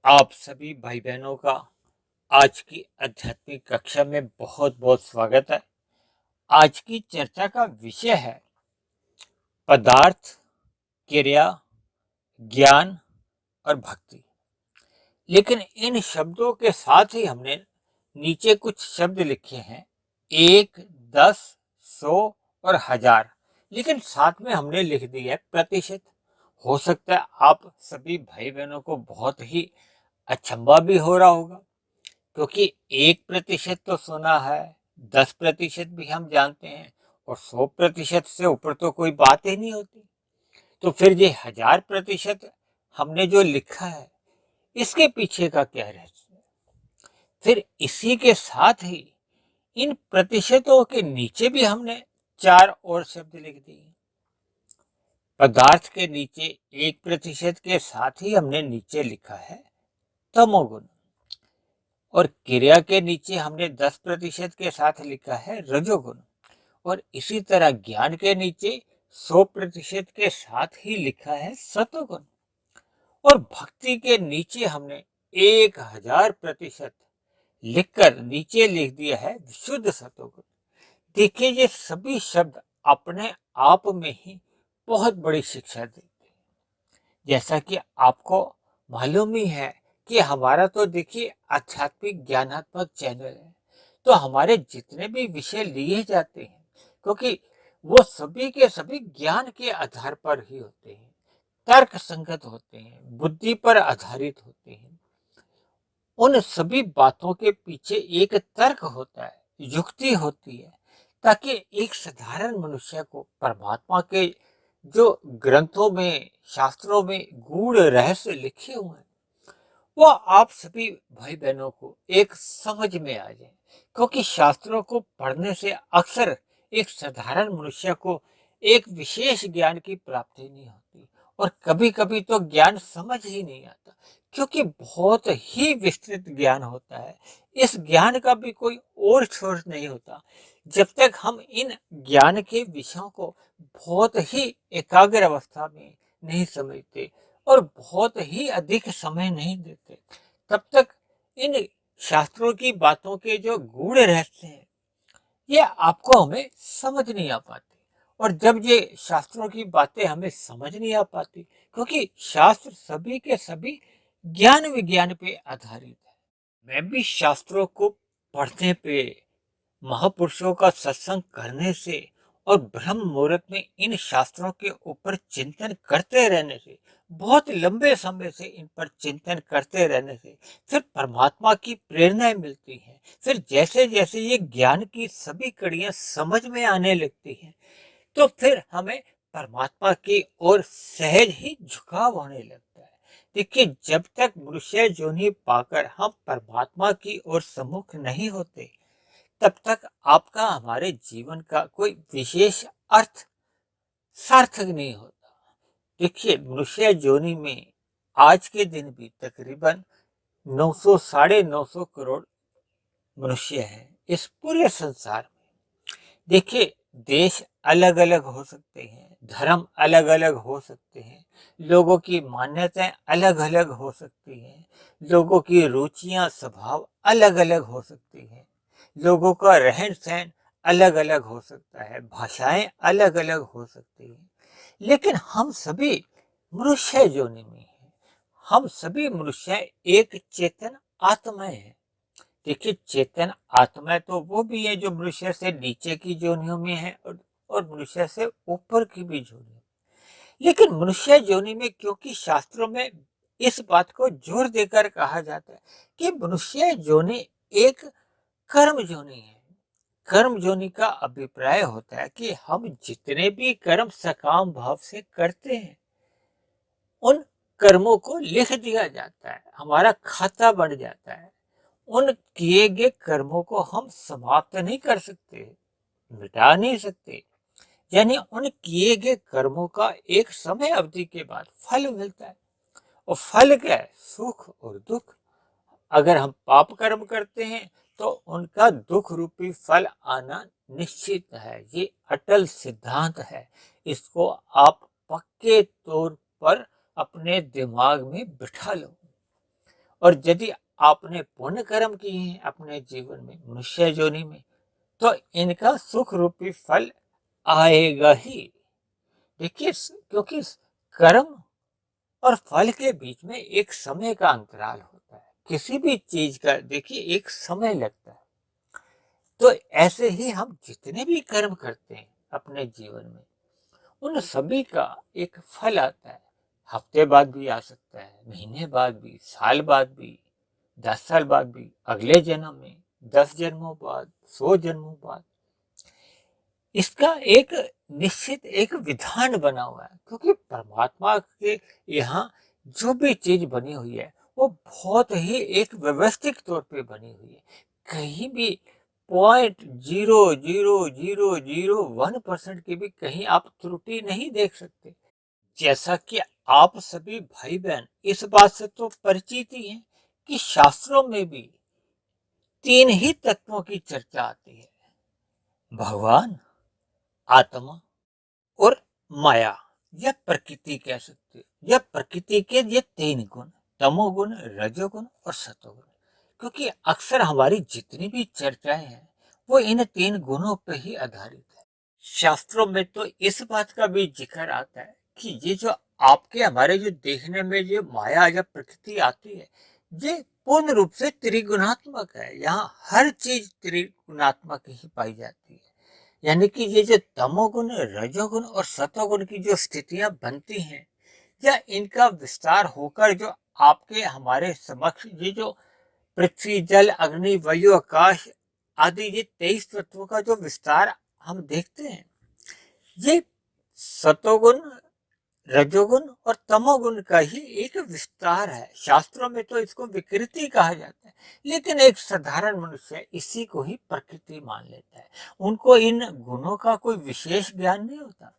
आप सभी भाई बहनों का आज की आध्यात्मिक कक्षा में बहुत बहुत स्वागत है। आज की चर्चा का विषय है पदार्थ, क्रिया, ज्ञान और भक्ति। लेकिन इन शब्दों के साथ ही हमने नीचे कुछ शब्द लिखे हैं, 1, 10, 100 और 1000। लेकिन साथ में हमने लिख दिया है प्रतिशत। हो सकता है आप सभी भाई बहनों को बहुत ही अचंभा भी हो रहा होगा, क्योंकि 1% तो सुना है, 10% भी हम जानते हैं और 100% से ऊपर तो कोई बात ही नहीं होती। तो फिर ये 1000% हमने जो लिखा है, इसके पीछे का क्या रहस्य है? फिर इसी के साथ ही इन प्रतिशतों के नीचे भी हमने 4 और शब्द लिख दिए। पदार्थ के नीचे 1% के साथ ही हमने नीचे लिखा है तमोगुण, और क्रिया के नीचे हमने 10% के साथ लिखा है रजोगुण, और इसी तरह ज्ञान के नीचे 100% के साथ ही लिखा है सतोगुण, और भक्ति के नीचे हमने 1000% लिखकर नीचे लिख दिया है विशुद्ध सतोगुण। देखिए, ये सभी शब्द अपने आप में ही बहुत बड़ी शिक्षा देते हैं। जैसा कि आपको मालूम ही है कि हमारा तो देखिए आध्यात्मिक ज्ञानात्मक चैनल है, तो हमारे जितने भी विषय लिए जाते हैं, क्योंकि वो सभी के सभी ज्ञान के आधार पर ही होते हैं, तर्क संगत होते हैं, बुद्धि पर आधारित होते हैं। उन सभी बातों के पीछे एक तर्क होता है, युक्ति होती है, ताकि एक साधारण मनुष्य को परमात्मा के जो ग्रंथों में, शास्त्रों में गूढ़ रहस्य लिखे हुए हैं, वो आप सभी भाई बहनों को एक समझ में आ जाए। क्योंकि शास्त्रों को पढ़ने से अक्सर एक साधारण मनुष्य को एक विशेष ज्ञान की प्राप्ति नहीं होती, और कभी कभी तो ज्ञान समझ ही नहीं आता, क्योंकि बहुत ही विस्तृत ज्ञान होता है। इस ज्ञान का भी कोई और छोर नहीं होता जब तक हम इन ज्ञान के विषयों को बहुत ही एकाग्र अवस्था में नहीं समझते और बहुत ही अधिक समय नहीं देते, तब तक इन शास्त्रों की बातों के जो गूढ़ रहस्य हैं, ये आपको हमें समझ नहीं आ पाते। और जब ये शास्त्रों की बातें हमें समझ नहीं आ पाती, क्योंकि शास्त्र सभी के सभी ज्ञान विज्ञान पे आधारित है। मैं भी शास्त्रों को पढ़ने पे, महापुरुषों का सत्संग करने से और ब्रह्म मुहूर्त में इन शास्त्रों के ऊपर चिंतन करते रहने से, बहुत लंबे समय से इन पर चिंतन करते रहने से फिर परमात्मा की प्रेरणाएं मिलती हैं। फिर जैसे जैसे ये ज्ञान की सभी कड़ियां समझ में आने लगती हैं, तो फिर हमें परमात्मा की ओर सहज ही झुकाव होने लगता है। देखिए, जब तक मनुष्य योनि पाकर हम परमात्मा की ओर सम्मुख नहीं होते, तब तक आपका हमारे जीवन का कोई विशेष अर्थ सार्थक नहीं होता। देखिए, मनुष्य योनि में आज के दिन भी तकरीबन 900 साढ़े 900 करोड़ मनुष्य हैं इस पूरे संसार में। देखिए, देश अलग अलग हो सकते हैं, धर्म अलग अलग हो सकते हैं, लोगों की मान्यताएं अलग अलग हो सकती हैं, लोगों की रुचियां स्वभाव अलग अलग हो सकती हैं, लोगों का रहन सहन अलग अलग हो सकता है, भाषाएं अलग अलग हो सकती हैं, लेकिन हम सभी मनुष्य योनि में हैं। हम सभी मनुष्य एक चेतन आत्माएं हैं। देखिए, चेतन आत्मा तो वो भी है जो मनुष्य से नीचे की योनियों में है, और मनुष्य से ऊपर की भी योनि। लेकिन मनुष्य योनि में, क्योंकि शास्त्रों में इस बात को जोर देकर कहा जाता है कि मनुष्य योनि एक कर्म योनि है। कर्म योनि का अभिप्राय होता है कि हम जितने भी कर्म सकाम भाव से करते हैं, उन कर्मों को लिख दिया जाता है, हमारा खाता बन जाता है। उन किए गए कर्मों को हम समाप्त नहीं कर सकते, मिटा नहीं सकते। यानी उन किए गए कर्मों का एक समय अवधि के बाद फल मिलता है, और फल क्या है? सुख और दुख। अगर हम पाप कर्म करते हैं तो उनका दुख रूपी फल आना निश्चित है। ये अटल सिद्धांत है, इसको आप पक्के तौर पर अपने दिमाग में बिठा लो। और यदि आपने पुण्य कर्म किए हैं अपने जीवन में मनुष्य योनि में, तो इनका सुख रूपी फल आएगा ही। देखिए, क्योंकि कर्म और फल के बीच में एक समय का अंतराल होता है। किसी भी चीज का देखिए एक समय लगता है। तो ऐसे ही हम जितने भी कर्म करते हैं अपने जीवन में, उन सभी का एक फल आता है। हफ्ते बाद भी आ सकता है, महीने बाद भी, साल बाद भी, 10 साल बाद भी, अगले जन्म में, 10 जन्मों बाद, 100 जन्मों बाद। इसका एक निश्चित एक विधान बना हुआ है, क्योंकि परमात्मा के यहाँ जो भी चीज बनी हुई है वो बहुत ही एक व्यवस्थित तौर पे बनी हुई है। कहीं भी 0.000001% की भी कहीं आप त्रुटि नहीं देख सकते। जैसा कि आप सभी भाई बहन इस बात से तो परिचित ही हैं कि शास्त्रों में भी 3 ही तत्वों की चर्चा आती है: भगवान, आत्मा और माया, या प्रकृति कह सकते हैं। यह प्रकृति के ये 3 गुण, तमोगुण, रजोगुण और सतोगुण। क्योंकि अक्सर हमारी जितनी भी चर्चाएं हैं वो इन 3 गुणों पर ही आधारित है। शास्त्रों में तो इस बात का भी जिक्र आता है कि ये जो आपके हमारे जो देखने में जो माया या प्रकृति आती है, ये पूर्ण रूप से त्रिगुणात्मक है। यहाँ हर चीज त्रिगुणात्मक ही पाई जाती है। यानी कि ये जो तमोगुण, रजोगुण और सतोगुण की जो स्थितियां बनती हैं, या इनका विस्तार होकर जो आपके हमारे समक्ष ये जो पृथ्वी, जल, अग्नि, वायु, आकाश आदि ये 23 तत्वों का जो विस्तार हम देखते हैं, ये सतोगुण, रजोगुण और तमोगुण का ही एक विस्तार है। शास्त्रों में तो इसको विकृति कहा जाता है, लेकिन एक साधारण मनुष्य इसी को ही प्रकृति मान लेता है। उनको इन गुणों का कोई विशेष ज्ञान नहीं होता।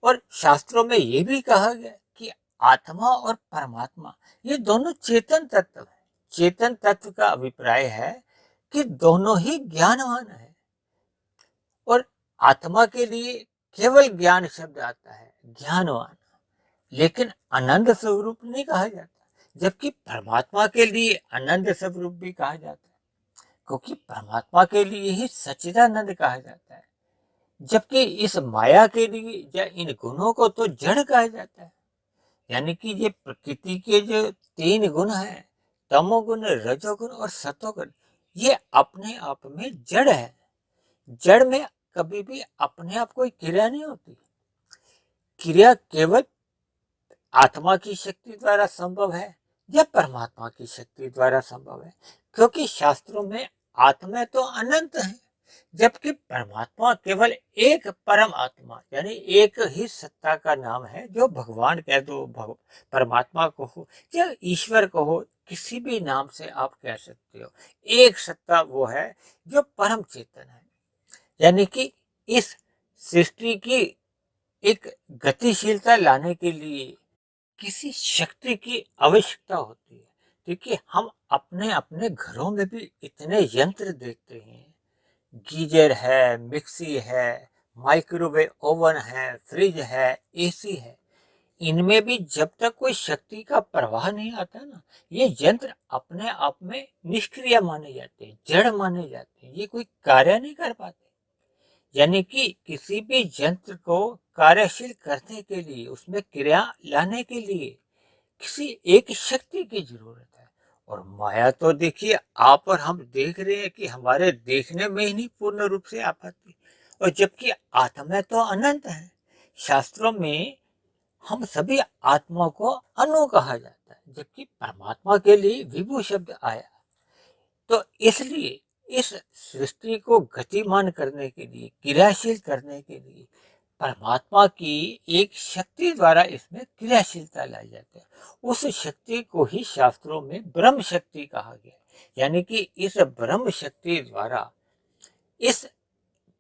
और शास्त्रों में ये भी कहा गया कि आत्मा और परमात्मा ये दोनों चेतन तत्व है। चेतन तत्व का अभिप्राय है कि दोनों ही ज्ञानवान है। और आत्मा के लिए केवल ज्ञान शब्द आता है, ज्ञानवान, लेकिन आनंद स्वरूप नहीं कहा जाता। जबकि परमात्मा के लिए आनंद स्वरूप भी कहा जाता है, क्योंकि परमात्मा के लिए ही सच्चिदानंद कहा जाता है। जबकि इस माया के लिए या इन गुणों को तो जड़ कहा जाता है। यानी कि ये प्रकृति के जो 3 गुण हैं, तमोगुण, रजोगुण और सतोगुण, ये अपने आप में जड़ है। जड़ में कभी भी अपने आप कोई क्रिया नहीं होती। क्रिया केवल आत्मा की शक्ति द्वारा संभव है या परमात्मा की शक्ति द्वारा संभव है। क्योंकि शास्त्रों में आत्मा तो अनंत है, जबकि परमात्मा केवल एक परम आत्मा यानी एक ही सत्ता का नाम है, जो भगवान कह दो, परमात्मा को हो या ईश्वर को हो, किसी भी नाम से आप कह सकते हो। एक सत्ता वो है जो परम चेतन है। यानी कि इस सृष्टि की एक गतिशीलता लाने के लिए किसी शक्ति की आवश्यकता होती है। देखिए, हम अपने अपने घरों में भी इतने यंत्र देखते हैं, गीजर है, मिक्सी है, माइक्रोवेव ओवन है, फ्रिज है, एसी है। इनमें भी जब तक कोई शक्ति का प्रवाह नहीं आता ना, ये यंत्र अपने आप में निष्क्रिय माने जाते हैं, जड़ माने जाते हैं, ये कोई कार्य नहीं कर पाते। यानी कि किसी भी यंत्र को कार्यशील करने के लिए, उसमें क्रिया लाने के लिए किसी एक शक्ति की जरूरत है। और माया तो देखिए आप और हम देख रहे हैं कि हमारे देखने में ही नहीं पूर्ण रूप से आ पाती। और जबकि आत्मा तो अनंत है। शास्त्रों में हम सभी आत्मा को अनु कहा जाता है, जबकि परमात्मा के लिए विभु शब्द आया। तो इसलिए इस सृष्टि को गतिमान करने के लिए, क्रियाशील करने के लिए परमात्मा की एक शक्ति द्वारा इसमें क्रियाशीलता लाई जाती है। उस शक्ति को ही शास्त्रों में ब्रह्म शक्ति कहा गया। यानी कि इस ब्रह्म शक्ति द्वारा इस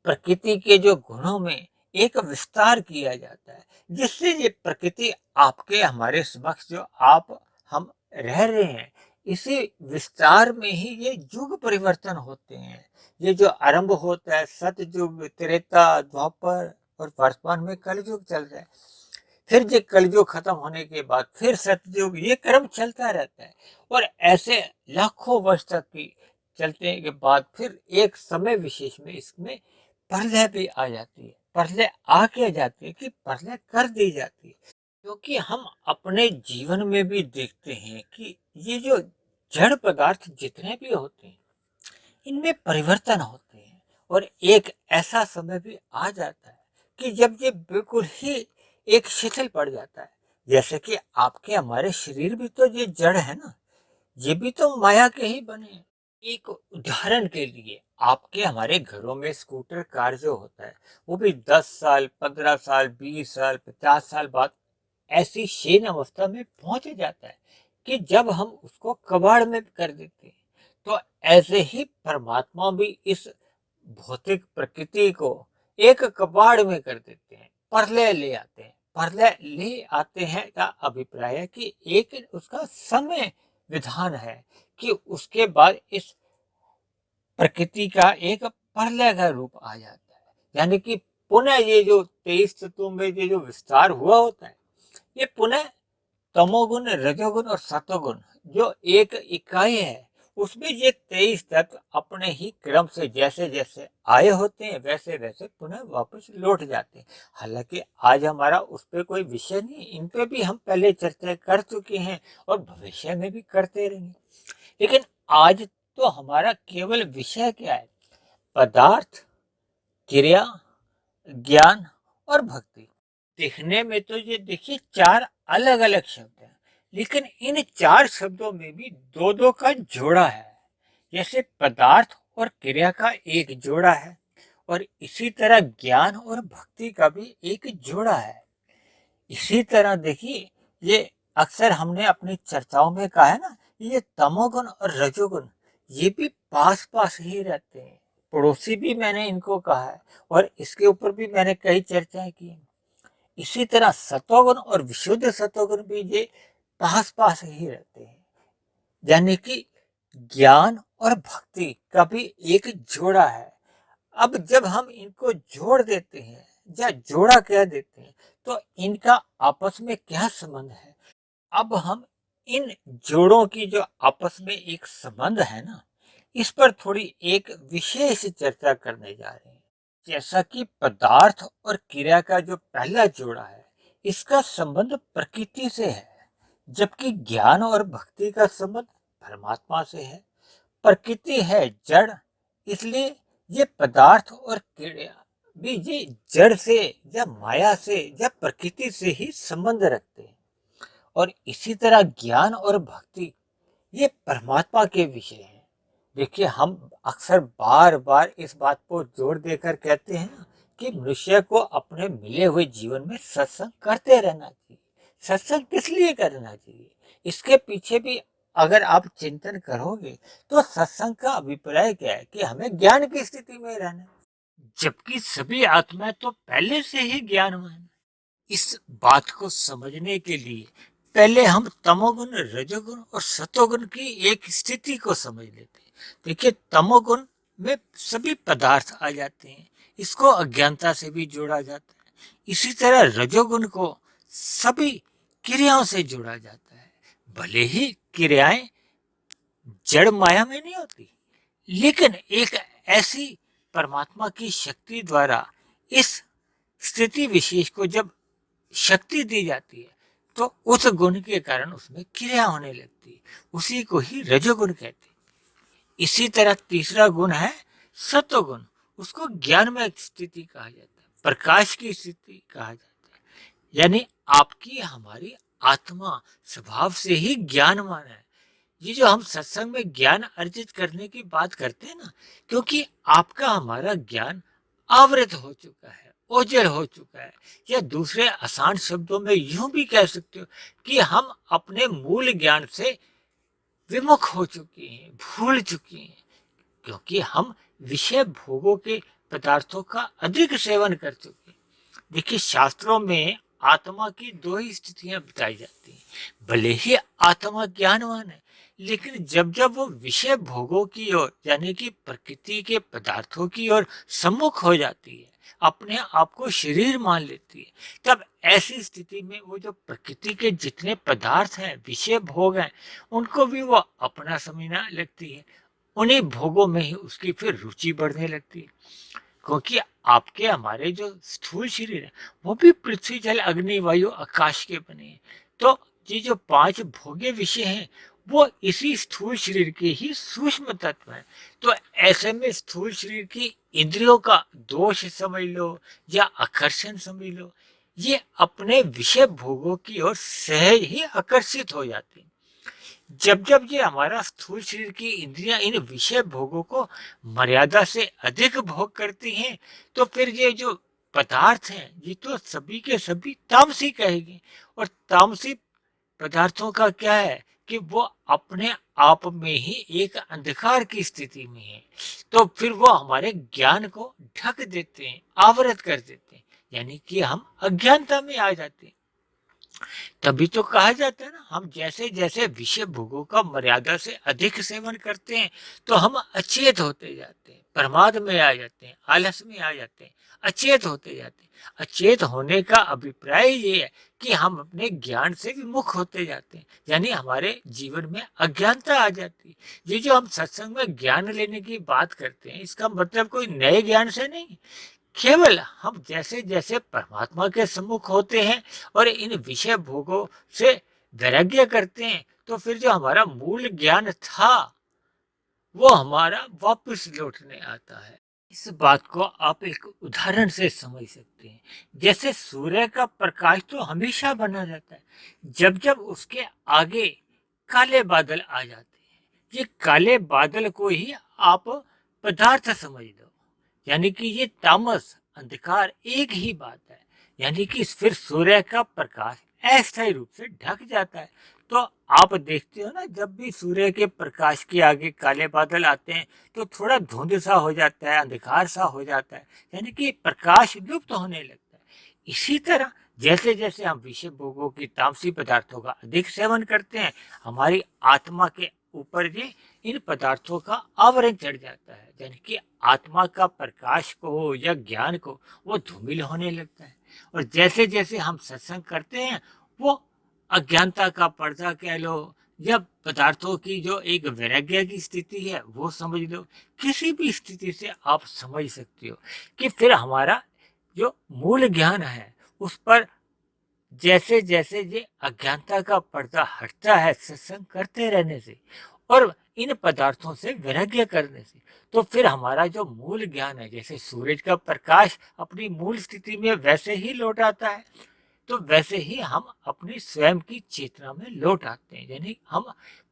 प्रकृति के जो गुणों में एक विस्तार किया जाता है, जिससे ये प्रकृति आपके हमारे समक्ष जो आप हम रह रहे हैं, इसी विस्तार में ही ये युग परिवर्तन होते हैं। ये जो आरंभ होता है सतयुग, त्रेता, द्वापर और वर्तमान में कलयुग चल रहा है। फिर जो कलयुग खत्म होने के बाद फिर सतयुग, ये क्रम चलता रहता है। और ऐसे लाखों वर्ष तक की चलने के बाद फिर एक समय विशेष में इसमें प्रलय भी आ जाती है। प्रलय आ के जाती है कि प्रलय कर दी जाती है, क्योंकि हम अपने जीवन में भी देखते हैं कि ये जो जड़ पदार्थ जितने भी होते हैं, इनमें परिवर्तन होते हैं। और एक ऐसा समय भी आ जाता है कि जब ये बिल्कुल ही एक शिथिल पड़ जाता है। जैसे कि आपके हमारे शरीर भी तो ये जड़ है ना, ये भी तो माया के ही बने हैं। एक उदाहरण के लिए आपके हमारे घरों में स्कूटर कार जो होता है, वो भी 10 साल, 15 साल, 20 साल, 50 साल बाद ऐसी क्षीण अवस्था में पहुंच जाता है कि जब हम उसको कबाड़ में कर देते हैं। तो ऐसे ही परमात्मा भी इस भौतिक प्रकृति को एक कबाड़ में कर देते हैं, प्रलय ले आते हैं। प्रलय ले आते हैं का अभिप्राय है कि एक उसका समय विधान है कि उसके बाद इस प्रकृति का एक प्रलय का रूप आ जाता है। यानी कि पुनः ये जो 23 तत्वों में ये जो विस्तार हुआ होता है, ये पुनः तमोगुण, रजोगुण और सतोगुण जो एक इकाई है, उसमें ये 23 तत्व अपने ही क्रम से जैसे जैसे आए होते हैं वैसे वैसे पुनः वापस लौट जाते हैं। हालांकि आज हमारा उस पर कोई विषय नहीं, इन पे भी हम पहले चर्चा कर चुके हैं और भविष्य में भी करते रहेंगे। लेकिन आज तो हमारा केवल विषय क्या है? पदार्थ, क्रिया, ज्ञान और भक्ति। दिखने में तो ये देखिए 4 अलग अलग शब्द हैं, लेकिन इन 4 शब्दों में भी दो दो का जोड़ा है। जैसे पदार्थ और क्रिया का एक जोड़ा है, और इसी तरह ज्ञान और भक्ति का भी एक जोड़ा है। इसी तरह देखिए, ये अक्सर हमने अपनी चर्चाओं में कहा है ना, ये तमोगुण और रजोगुण ये भी पास पास ही रहते हैं। पड़ोसी भी मैंने इनको कहा है, और इसके ऊपर भी मैंने कई चर्चाएं की। इसी तरह सतोगुण और विशुद्ध सतोगुण भी ये पास पास ही रहते हैं। यानी कि ज्ञान और भक्ति का भी एक जोड़ा है। अब जब हम इनको जोड़ देते हैं या जोड़ा कह देते हैं, तो इनका आपस में क्या संबंध है? अब हम इन जोड़ों की जो आपस में एक संबंध है ना, इस पर थोड़ी एक विशेष चर्चा करने जा रहे हैं। जैसा कि पदार्थ और क्रिया का जो पहला जोड़ा है, इसका संबंध प्रकृति से है, जबकि ज्ञान और भक्ति का संबंध परमात्मा से है। प्रकृति है जड़, इसलिए ये पदार्थ और क्रिया भी ये जड़ से या माया से या प्रकृति से ही संबंध रखते हैं। और इसी तरह ज्ञान और भक्ति ये परमात्मा के विषय हैं। देखिए, हम अक्सर बार बार इस बात को जोर देकर कहते हैं ना कि मनुष्य को अपने मिले हुए जीवन में सत्संग करते रहना चाहिए। सत्संग किस लिए करना चाहिए? इसके पीछे भी अगर आप चिंतन करोगे तो सत्संग का अभिप्राय क्या है कि हमें ज्ञान की स्थिति में रहना है, जबकि सभी आत्माएं तो पहले से ही ज्ञानवान है। इस बात को समझने के लिए पहले हम तमोगुण, रजोगुण और सतोगुण की एक स्थिति को समझ लेते हैं। देखिए, तमोगुण में सभी पदार्थ आ जाते हैं, इसको अज्ञानता से भी जोड़ा जाता है। इसी तरह रजोगुण को सभी क्रियाओं से जोड़ा जाता है। भले ही क्रियाएं जड़ माया में नहीं होती, लेकिन एक ऐसी परमात्मा की शक्ति द्वारा इस स्थिति विशेष को जब शक्ति दी जाती है, तो उस गुण के कारण उसमें क्रिया होने लगती है। उसी को ही रजोगुण कहते हैं। इसी तरह तीसरा गुण है सतोगुण, उसको ज्ञानमय स्थिति कहा जाता है, प्रकाश की स्थिति कहा जाता है। यानी आपकी हमारी आत्मा स्वभाव से ही ज्ञानवान है। ये जो हम सत्संग में ज्ञान अर्जित करने की बात करते हैं ना, क्योंकि आपका हमारा ज्ञान आवृत हो चुका है, ओझल हो चुका है, या दूसरे आसान शब्दों में यूं भी कह सकते हो कि हम अपने मूल ज्ञान से विमुख हो चुके हैं, भूल चुके हैं, क्योंकि हम विषय भोगों के पदार्थों का अधिक सेवन कर चुके हैं। देखिए, शास्त्रों में आत्मा की दो ही स्थितियां बताई जाती हैं। भले ही आत्मा ज्ञानवान है, लेकिन जब जब वो विषय भोगों की ओर यानी कि प्रकृति के पदार्थों की ओर सम्मुख हो जाती है, अपने आप को शरीर मान लेती है, तब ऐसी स्थिति में वो जो प्रकृति के जितने पदार्थ हैं, विषय भोग हैं, उनको भी वो अपना समझना लगती है। उन्हीं भोगों में ही उसकी फिर रुचि बढ़ने लगती है, क्योंकि आपके हमारे जो स्थूल शरीर है वो भी पृथ्वी जल अग्नि वायु आकाश के बने हैं। तो ये जो पांच भोग्य विषय हैं वो इसी स्थूल शरीर के ही सूक्ष्म तत्व हैं। तो ऐसे में स्थूल शरीर की इंद्रियों का दोष समझ लो या आकर्षण समझ लो, ये अपने विषय भोगों की ओर सहज ही आकर्षित हो जाते हैं। जब जब ये हमारा स्थूल शरीर की इंद्रियां इन विषय भोगों को मर्यादा से अधिक भोग करती हैं, तो फिर ये जो पदार्थ हैं ये तो सभी के सभी तामसी कहेंगे। और तामसी पदार्थों का क्या है कि वो अपने आप में ही एक अंधकार की स्थिति में है, तो फिर वो हमारे ज्ञान को ढक देते हैं, आवृत कर देते हैं, यानी कि हम अज्ञानता में आ जाते हैं। तभी तो कहा जाता है ना, हम जैसे जैसे विषय भोगों का मर्यादा से अधिक सेवन करते हैं तो हम अचेत होते जाते हैं, प्रमाद में आ जाते हैं, आलस में आ जाते हैं, अचेत होते जाते हैं। अचेत होने का अभिप्राय ये है कि हम अपने ज्ञान से विमुख होते जाते हैं, यानी हमारे जीवन में अज्ञानता आ जाती है। ये जो हम सत्संग में ज्ञान लेने की बात करते हैं, इसका मतलब कोई नए ज्ञान से नहीं, केवल हम जैसे जैसे परमात्मा के सम्मुख होते हैं और इन विषय भोगों से वैराग्य करते हैं, तो फिर जो हमारा मूल ज्ञान था वो हमारा वापस लौटने आता है। इस बात को आप एक उदाहरण से समझ सकते हैं। जैसे सूर्य का प्रकाश तो हमेशा बना रहता है, जब जब उसके आगे काले बादल आ जाते हैं, ये काले बादल को ही आप पदार्थ समझ लो, यानी कि ये तामस अंधकार एक ही बात है। यानी कि फिर सूर्य का प्रकाश अस्थायी रूप से ढक जाता है। तो आप देखते हो ना, जब भी सूर्य के प्रकाश के आगे काले बादल आते हैं तो थोड़ा धुंध सा हो जाता है, अंधकार सा हो जाता है, यानी कि प्रकाश लुप्त होने लगता है। इसी तरह जैसे जैसे हम विषय भोगों की तामसी पदार्थों का अधिक सेवन करते हैं, हमारी आत्मा के ऊपर ये इन पदार्थों का आवरण चढ़ जाता है, यानी कि आत्मा का प्रकाश को या ज्ञान को वो धूमिल होने लगता है। और जैसे जैसे हम सत्संग करते हैं, वो अज्ञानता का पर्दा कह लो या पदार्थों की जो एक वैराग्य की स्थिति है वो समझ लो, किसी भी स्थिति से आप समझ सकते हो कि फिर हमारा जो मूल ज्ञान है उस पर जैसे जैसे ये अज्ञानता का पर्दा हटता है सत्संग करते रहने से और इन पदार्थों से वैराग्य करने से, तो फिर हमारा जो मूल ज्ञान है, जैसे सूरज का प्रकाश अपनी मूल स्थिति में वैसे ही लौट आता है, तो वैसे ही हम अपनी स्वयं की चेतना में लौट आते हैं, यानी हम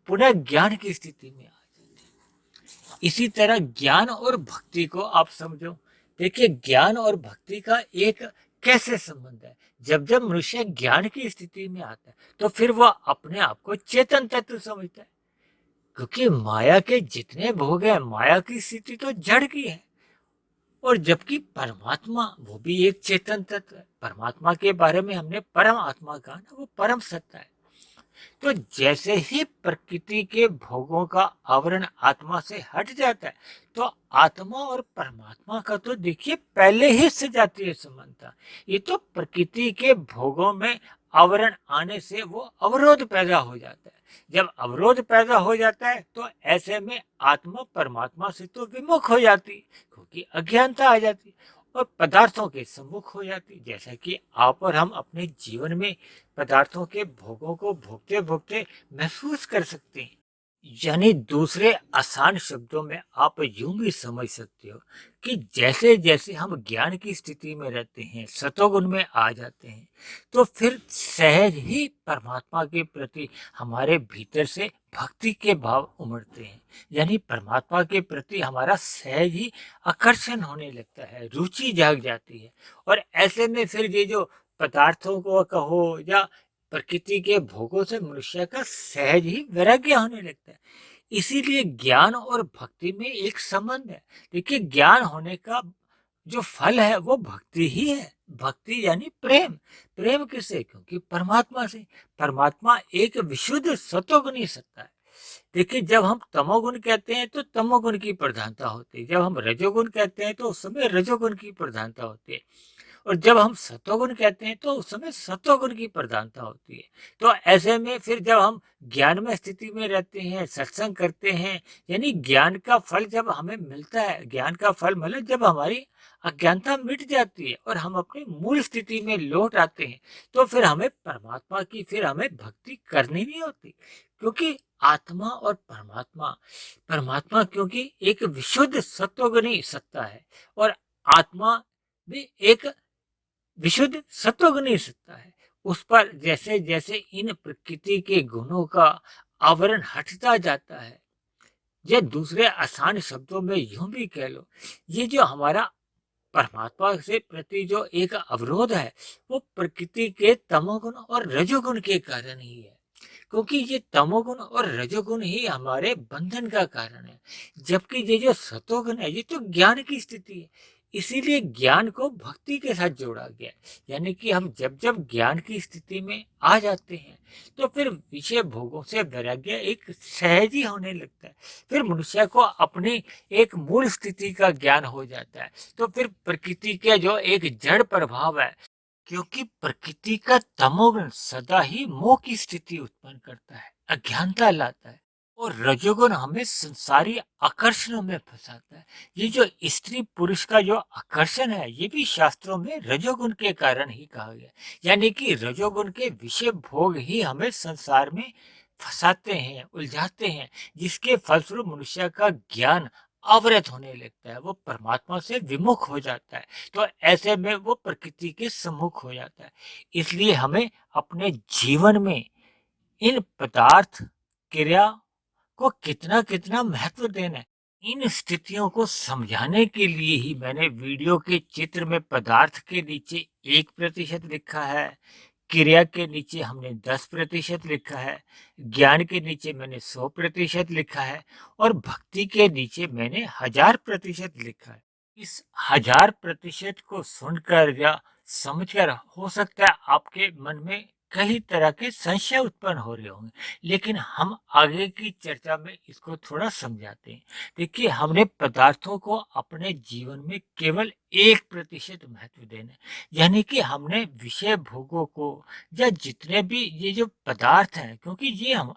पुनः ज्ञान की स्थिति में आ जाते हैं। इसी तरह ज्ञान और भक्ति को आप समझो। देखिए, ज्ञान और भक्ति का एक कैसे संबंध है। जब जब मनुष्य ज्ञान की स्थिति में आता है तो फिर वह अपने आप को चेतन तत्व समझता है, क्योंकि माया के जितने भोग हैं, माया की स्थिति तो जड़ की है। और जबकि परमात्मा वो भी एक चेतन तत्व है। परमात्मा के बारे में हमने परम आत्मा कहा ना, वो परम सत्ता है। तो जैसे ही प्रकृति के भोगों का आवरण आत्मा से हट जाता है, तो आत्मा और परमात्मा का तो देखिए पहले ही से जातीय संबंध था। ये तो प्रकृति के भोगों में आवरण आने से वो अवरोध पैदा हो जाता है। जब अवरोध पैदा हो जाता है तो ऐसे में आत्मा परमात्मा से तो विमुख हो जाती, क्योंकि अज्ञानता आ जाती और पदार्थों के सम्मुख हो जाती। जैसा कि आप और हम अपने जीवन में पदार्थों के भोगों को भोगते भोगते महसूस कर सकते हैं। यानी दूसरे आसान शब्दों में आप यूं भी समझ सकते हो कि जैसे जैसे हम ज्ञान की स्थिति में रहते हैं, सतोगुण में आ जाते हैं, तो फिर सहज ही परमात्मा के प्रति हमारे भीतर से भक्ति के भाव उमड़ते हैं। यानी परमात्मा के प्रति हमारा सहज ही आकर्षण होने लगता है, रुचि जाग जाती है। और ऐसे में फिर ये जो पदार्थों को कहो या प्रकृति के भोगों से मनुष्य का सहज ही वैराग्य होने लगता है। इसीलिए ज्ञान और भक्ति में एक संबंध है। देखिए, ज्ञान होने का जो फल है वो भक्ति ही है। भक्ति यानी प्रेम। प्रेम किससे? क्योंकि परमात्मा से। परमात्मा एक विशुद्ध सत्वगुणी सत्ता है। देखिए, जब हम तमोगुण कहते हैं तो तमोगुण की प्रधानता होती है, जब हम रजोगुण कहते हैं तो उस समय रजोगुण की प्रधानता होती है, और जब हम सत्वगुण कहते हैं तो उस समय सत्वगुण की प्रधानता होती है। तो ऐसे में फिर जब हम ज्ञान में स्थिति में रहते हैं, सत्संग करते हैं, यानी ज्ञान का फल जब हमें मिलता है, ज्ञान का फल मतलब जब हमारी अज्ञानता मिट जाती है और हम अपनी मूल स्थिति में लौट आते हैं, तो फिर हमें परमात्मा की फिर हमें भक्ति करनी नहीं होती, क्योंकि आत्मा और परमात्मा, परमात्मा क्योंकि एक विशुद्ध सत्वगुणी सत्ता है, और आत्मा भी एक विशुद्ध सत्वगुणी सत्ता है। उस पर जैसे जैसे इन प्रकृति के गुणों का आवरण हटता जाता है, या दूसरे आसान शब्दों में यूं भी कह लो, ये जो हमारा परमात्मा से प्रति जो एक अवरोध है, वो प्रकृति के तमोगुण और रजोगुण के कारण ही है, क्योंकि ये तमोगुण और रजोगुण ही हमारे बंधन का कारण है, जबकि ये जो सतोगुण है ये तो ज्ञान की स्थिति है। इसीलिए ज्ञान को भक्ति के साथ जोड़ा गया है। यानी कि हम जब जब ज्ञान की स्थिति में आ जाते हैं, तो फिर विषय भोगों से वैराग्य एक सहज ही होने लगता है। फिर मनुष्य को अपनी एक मूल स्थिति का ज्ञान हो जाता है। तो फिर प्रकृति के जो एक जड़ प्रभाव है, क्योंकि प्रकृति का तमोगुण सदा ही मोह की स्थिति उत्पन्न करता है, अज्ञानता लाता है, और रजोगुण हमें संसारी आकर्षणों में फंसाता है। ये जो स्त्री पुरुष का जो आकर्षण है, ये भी शास्त्रों में रजोगुण के कारण ही कहा गया। यानी कि रजोगुण के विषय भोग ही हमें संसार में फंसाते हैं, उलझाते हैं, जिसके फलस्वरूप मनुष्य का ज्ञान अवरत होने लगता है, वो परमात्मा से विमुख हो जाता है। तो ऐसे में वो प्रकृति के सम्मुख हो जाता है। इसलिए हमें अपने जीवन में इन पदार्थ क्रिया को कितना कितना महत्व देना है, इन स्थितियों को समझाने के लिए ही मैंने वीडियो के चित्र में पदार्थ के नीचे 1% लिखा है, क्रिया के नीचे हमने 10% लिखा है, ज्ञान के नीचे मैंने 100% लिखा है, और भक्ति के नीचे मैंने 1000% लिखा है। इस 1000% को सुनकर या समझकर हो सकता है आपके मन में कई तरह के संशय उत्पन्न हो रहे होंगे, लेकिन हम आगे की चर्चा में इसको थोड़ा समझाते हैं। देखिए, हमने पदार्थों को अपने जीवन में केवल 1% महत्व देना है, यानी कि हमने विषय भोगों को या जितने भी ये जो पदार्थ हैं, क्योंकि ये हम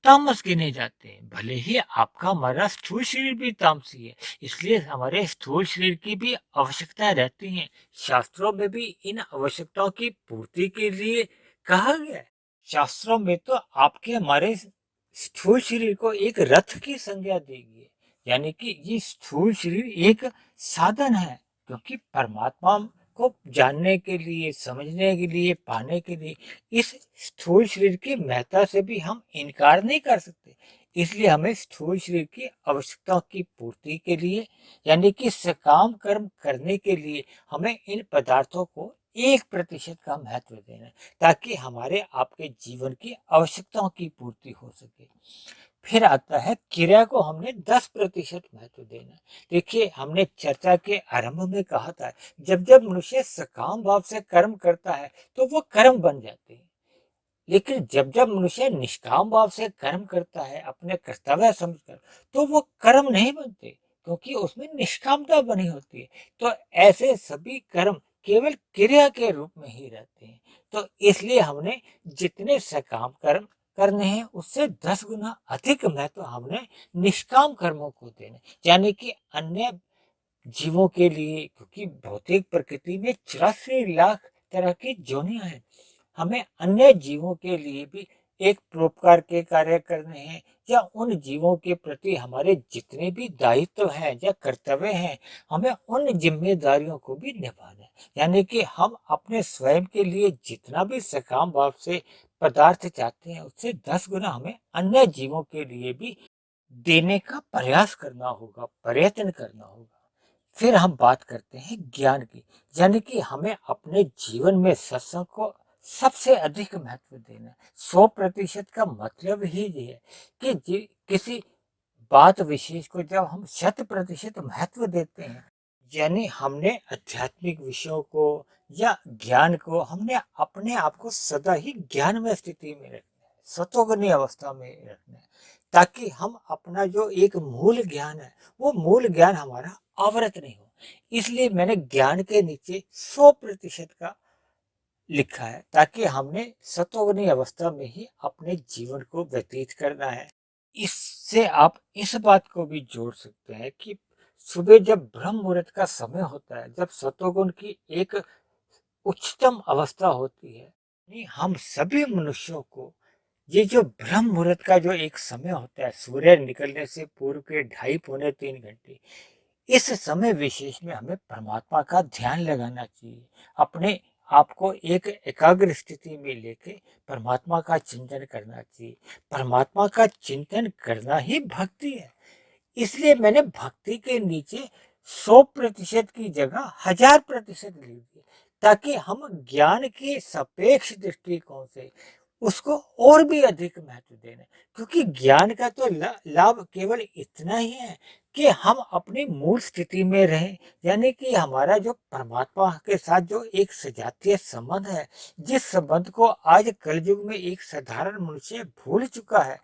तामस गिने जाते हैं, भले ही आपका हमारा स्थूल शरीर भी तामसी है, इसलिए हमारे स्थूल शरीर की भी आवश्यकताएं रहती हैं। शास्त्रों में भी इन आवश्यकताओं की पूर्ति के लिए कहा गया है। शास्त्रों में तो आपके हमारे स्थूल शरीर को एक रथ की संज्ञा दी गई है, यानी कि ये स्थूल शरीर एक साधन है, क्योंकि परमात्मा को जानने के लिए, समझने के लिए, पाने के लिए इस स्थूल शरीर की महत्ता से भी हम इनकार नहीं कर सकते। इसलिए हमें स्थूल शरीर की आवश्यकताओं की पूर्ति के लिए, यानी कि सकाम कर्म करने के लिए, हमें इन पदार्थों को 1% का महत्व देना है, ताकि हमारे आपके जीवन की आवश्यकताओं की पूर्ति हो सके। फिर आता है क्रिया को हमने 10% महत्व देना है। देखिए, हमने चर्चा के आरंभ में कहा था, जब जब मनुष्य सकाम भाव से कर्म करता है तो वो कर्म बन जाते हैं, लेकिन जब जब मनुष्य निष्काम भाव से कर्म करता है अपने कर्तव्य समझकर, तो वो कर्म नहीं बनते, क्योंकि उसमें निष्कामता बनी होती है। तो ऐसे सभी कर्म केवल क्रिया के रूप में ही रहते हैं। तो इसलिए हमने जितने सकाम कर्म करने हैं, उससे 10 गुना अधिक महत्व हमने निष्काम कर्मों को देना, यानी कि अन्य जीवों के लिए, क्योंकि भौतिक प्रकृति में 84 लाख तरह की योनियां हैं। हमें अन्य जीवों के लिए भी एक परोपकार के कार्य करने हैं, या उन जीवों के प्रति हमारे जितने भी दायित्व हैं या कर्तव्य हैं, हमें उन जिम्मेदारियों को भी निभाना है। यानी कि हम अपने स्वयं के लिए जितना भी सकाम भाव से पदार्थ चाहते हैं, उससे 10 गुना हमें अन्य जीवों के लिए भी देने का प्रयास करना होगा, प्रयत्न करना होगा। फिर हम बात करते हैं ज्ञान की, यानी कि हमें अपने जीवन में सत्संग को सबसे अधिक महत्व देना है। 100% का मतलब ही ये है कि किसी बात विशेष को जब हम 100% महत्व देते हैं, यानी हमने आध्यात्मिक विषयों को या ज्ञान को, हमने अपने आप को सदा ही ज्ञान में स्थिति में रखना है, सतोगुनी अवस्था में रखना है। ताकि हम अपना जो एक मूल ज्ञान है वो मूल ज्ञान हमारा अवरत नहीं हो। इसलिए मैंने ज्ञान के नीचे 100% का लिखा है, ताकि हमने सतोगुनी अवस्था में ही अपने जीवन को व्यतीत करना है। इससे आप इस बात को भी जोड़ सकते हैं कि सुबह जब ब्रह्म मुहूर्त का समय होता है, जब सतोगुण की एक उच्चतम अवस्था होती है, हम सभी मनुष्यों को ये जो ब्रह्म मुहूर्त का जो एक समय होता है, सूर्य निकलने से पूर्व के 2.5-3 घंटे, इस समय विशेष में हमें परमात्मा का ध्यान लगाना चाहिए। अपने आपको एक एकाग्र स्थिति में लेके परमात्मा का चिंतन करना चाहिए। परमात्मा का चिंतन करना ही भक्ति है। इसलिए मैंने भक्ति के नीचे 100% की जगह 1000% लिख दी, ताकि हम ज्ञान के सापेक्ष दृष्टिकोण से उसको और भी अधिक महत्व देना। क्योंकि ज्ञान का तो लाभ केवल इतना ही है कि हम अपनी मूल स्थिति में रहें, यानी कि हमारा जो परमात्मा के साथ जो एक सजातीय संबंध है, जिस संबंध को आज कलयुग में एक साधारण मनुष्य भूल चुका है,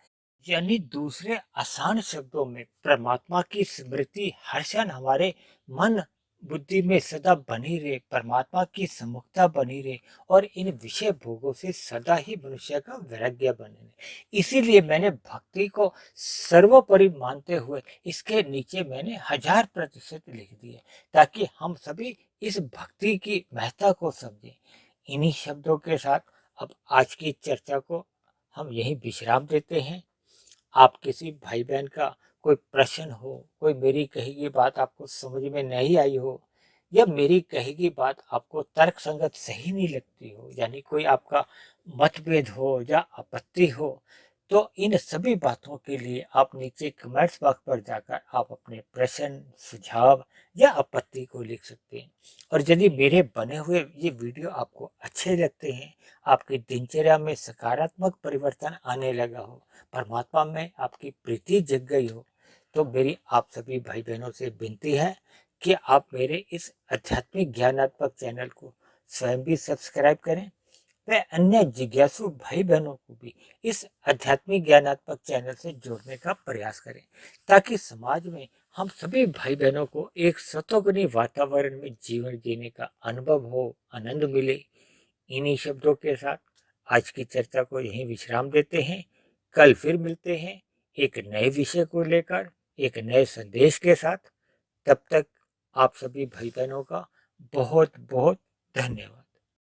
यानी दूसरे आसान शब्दों में परमात्मा की स्मृति हर क्षण हमारे मन बुद्धि में सदा बनी रहे, परमात्मा की सम्मुखता बनी रहे और इन विषय भोगों से सदा ही मनुष्य का वैराग्य बने रहे। इसीलिए मैंने भक्ति को सर्वोपरि मानते हुए इसके नीचे मैंने 1000% लिख दिए, ताकि हम सभी इस भक्ति की महत्ता को समझें। इन्हीं शब्दों के साथ अब आज की चर्चा को हम यहीं विश्राम देते हैं। आप किसी भाई बहन का कोई प्रश्न हो, कोई मेरी कही गई बात आपको समझ में नहीं आई हो, या मेरी कही गई बात आपको तर्क संगत सही नहीं लगती हो, यानी कोई आपका मतभेद हो या आपत्ति हो, तो इन सभी बातों के लिए आप नीचे कमेंट्स बॉक्स पर जाकर आप अपने प्रश्न, सुझाव या आपत्ति को लिख सकते हैं। और यदि मेरे बने हुए ये वीडियो आपको अच्छे लगते हैं, आपकी दिनचर्या में सकारात्मक परिवर्तन आने लगा हो, परमात्मा में आपकी प्रीति जग गई हो, तो मेरी आप सभी भाई बहनों से विनती है कि आप मेरे इस आध्यात्मिक ज्ञानात्मक चैनल को स्वयं भी सब्सक्राइब करें, व अन्य जिज्ञासु भाई बहनों को भी इस आध्यात्मिक ज्ञानात्मक चैनल से जोड़ने का प्रयास करें, ताकि समाज में हम सभी भाई बहनों को एक सतोगुनी वातावरण में जीवन जीने का अनुभव हो, आनंद मिले। इन्हीं शब्दों के साथ आज की चर्चा को यहीं विश्राम देते हैं। कल फिर मिलते हैं एक नए विषय को लेकर, एक नए संदेश के साथ। तब तक आप सभी भाई बहनों का बहुत बहुत धन्यवाद।